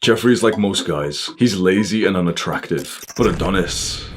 Jeffrey's like most guys. He's lazy and unattractive. But Adonis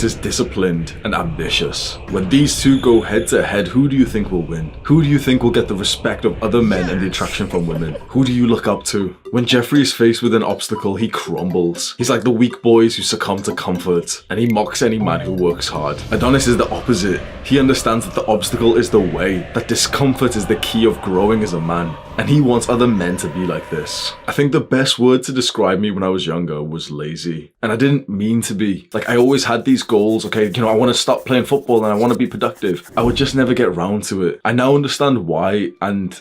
is disciplined and ambitious. When these two go head to head, who do you think will win? Who do you think will get the respect of other men and the attraction from women? Who do you look up to? When Jeffrey is faced with an obstacle, he crumbles. He's like the weak boys who succumb to comfort, and he mocks any man who works hard. Adonis is the opposite. He understands that the obstacle is the way, that discomfort is the key of growing as a man. And he wants other men to be like this. I think the best word to describe me when I was younger was lazy. And I didn't mean to be. Like, I always had these goals. Okay, I want to stop playing football and I want to be productive. I would just never get round to it. I now understand why, and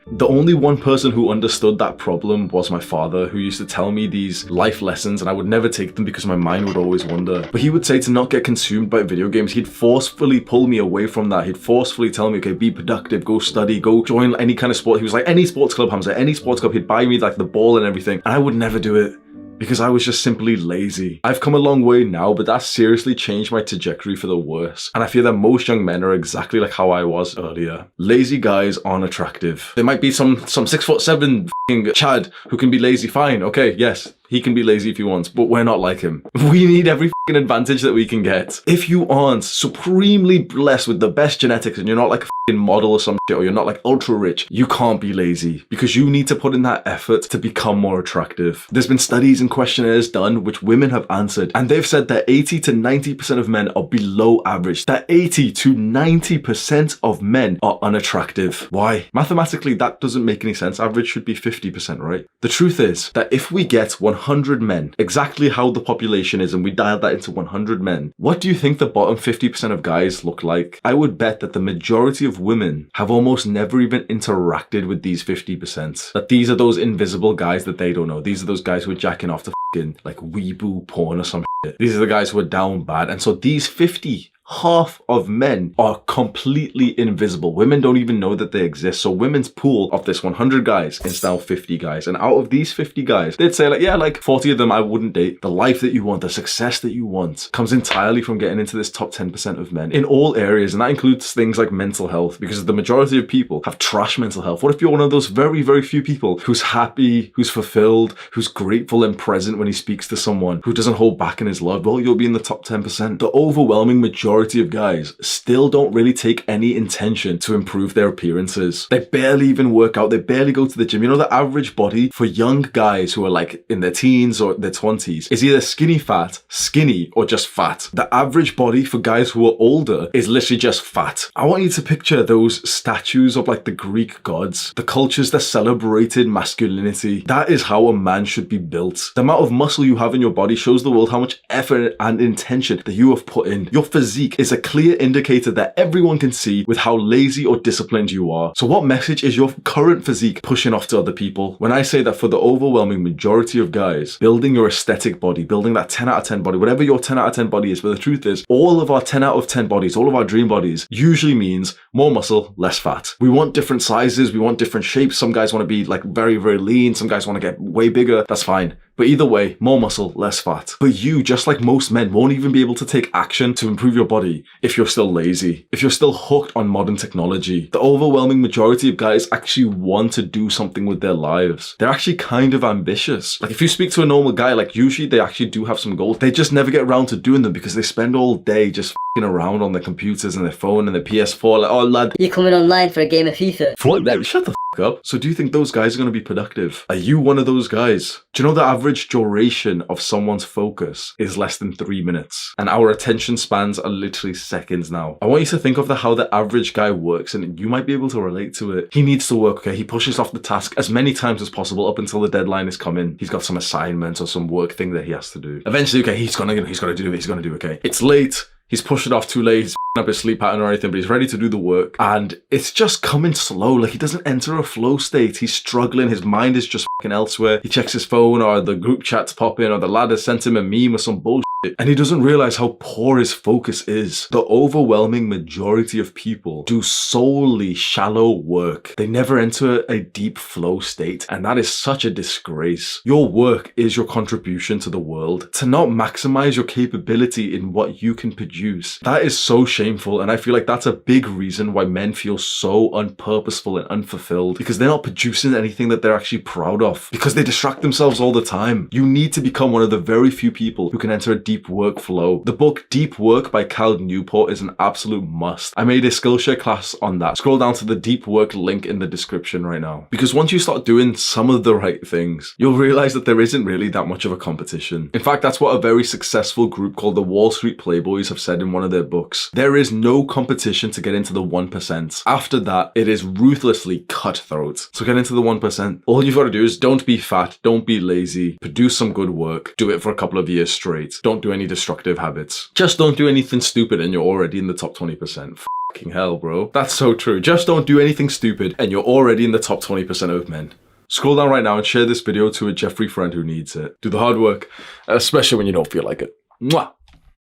the only one person who understood that problem was my father, who used to tell me these life lessons, and I would never take them because my mind would always wander. But he would say to not get consumed by video games. He'd forcefully pull me away from that. He'd forcefully tell me, okay, be productive, go study, go join any kind of sport. He was like, any sports club, Hamza, any sports club. He'd buy me like the ball and everything. And I would never do it, because I was just simply lazy. I've come a long way now, but that seriously changed my trajectory for the worse. And I feel that most young men are exactly like how I was earlier. Lazy guys aren't attractive. There might be some 6'7" f***ing Chad who can be lazy, fine, okay, yes. He can be lazy if he wants, but we're not like him. We need every f***ing advantage that we can get. If you aren't supremely blessed with the best genetics and you're not like a f***ing model or some shit, or you're not like ultra rich, you can't be lazy, because you need to put in that effort to become more attractive. There's been studies and questionnaires done which women have answered, and they've said that 80 to 90% of men are below average. That 80 to 90% of men are unattractive. Why? Mathematically, that doesn't make any sense. Average should be 50%, right? The truth is that if we get 100 men, exactly how the population is, and we dial that into 100 men, what do you think the bottom 50% of guys look like? I would bet that the majority of women have almost never even interacted with these 50%. That these are those invisible guys that they don't know. These are those guys who are jacking off the f***ing like weeboo porn or some shit. These are the guys who are down bad. And so these 50, half of men are completely invisible. Women don't even know that they exist. So women's pool of this 100 guys is now 50 guys. And out of these 50 guys, they'd say like, yeah, like 40 of them I wouldn't date. The life that you want, the success that you want comes entirely from getting into this top 10% of men in all areas. And that includes things like mental health, because the majority of people have trash mental health. What if you're one of those very, very few people who's happy, who's fulfilled, who's grateful and present when he speaks to someone, who doesn't hold back in his love? Well, you'll be in the top 10%. The overwhelming majority of guys still don't really take any intention to improve their appearances. They barely even work out. They barely go to the gym. You know, the average body for young guys who are like in their teens or their 20s is either skinny fat, skinny, or just fat. The average body for guys who are older is literally just fat. I want you to picture those statues of like the Greek gods, the cultures that celebrated masculinity. That is how a man should be built. The amount of muscle you have in your body shows the world how much effort and intention that you have put in. Your physique is a clear indicator that everyone can see with how lazy or disciplined you are. So what message is your current physique pushing off to other people? When I say that for the overwhelming majority of guys, building your aesthetic body, building that 10 out of 10 body, whatever your 10 out of 10 body is, but the truth is, all of our 10 out of 10 bodies, all of our dream bodies usually means more muscle, less fat. We want different sizes, we want different shapes. Some guys want to be like very, very lean. Some guys want to get way bigger. That's fine. But either way, more muscle, less fat. But you, just like most men, won't even be able to take action to improve your body if you're still lazy, if you're still hooked on modern technology. The overwhelming majority of guys actually want to do something with their lives. They're actually kind of ambitious. Like if you speak to a normal guy, like usually they actually do have some goals. They just never get around to doing them because they spend all day just f***ing around on their computers and their phone and their PS4. Like, oh lad, you're coming online for a game of FIFA. Shut the f*** up. So do you think those guys are going to be productive? Are you one of those guys? Do you know the average duration of someone's focus is less than 3 minutes? And our attention spans are literally seconds now. I want you to think of how the average guy works, and you might be able to relate to it. He needs to work, okay? He pushes off the task as many times as possible up until the deadline is coming. He's got some assignment or some work thing that he has to do. Eventually, okay, he's gonna do it, okay? It's late. He's pushed it off too late, he's f***ing up his sleep pattern or anything, but he's ready to do the work. And it's just coming slow, like he doesn't enter a flow state. He's struggling, his mind is just f***ing elsewhere. He checks his phone, or the group chat's popping, or the lad has sent him a meme or some bullshit. And he doesn't realize how poor his focus is. The overwhelming majority of people do solely shallow work. They never enter a deep flow state, and that is such a disgrace. Your work is your contribution to the world. To not maximize your capability in what you can produce, that is so shameful, and I feel like that's a big reason why men feel so unpurposeful and unfulfilled, because they're not producing anything that they're actually proud of, because they distract themselves all the time. You need to become one of the very few people who can enter a deep workflow. The book Deep Work by Cal Newport is an absolute must. I made a Skillshare class on that. Scroll down to the Deep Work link in the description right now. Because once you start doing some of the right things, you'll realize that there isn't really that much of a competition. In fact, that's what a very successful group called the Wall Street Playboys have said in one of their books. There is no competition to get into the 1%. After that, it is ruthlessly cutthroat. So get into the 1%. All you've got to do is don't be fat, don't be lazy, produce some good work, do it for a couple of years straight. Don't do any destructive habits. Just don't do anything stupid and you're already in the top 20%. Fucking hell, bro. That's so true. Just don't do anything stupid and you're already in the top 20% of men. Scroll down right now and share this video to a Jeffrey friend who needs it. Do the hard work, especially when you don't feel like it. Mwah!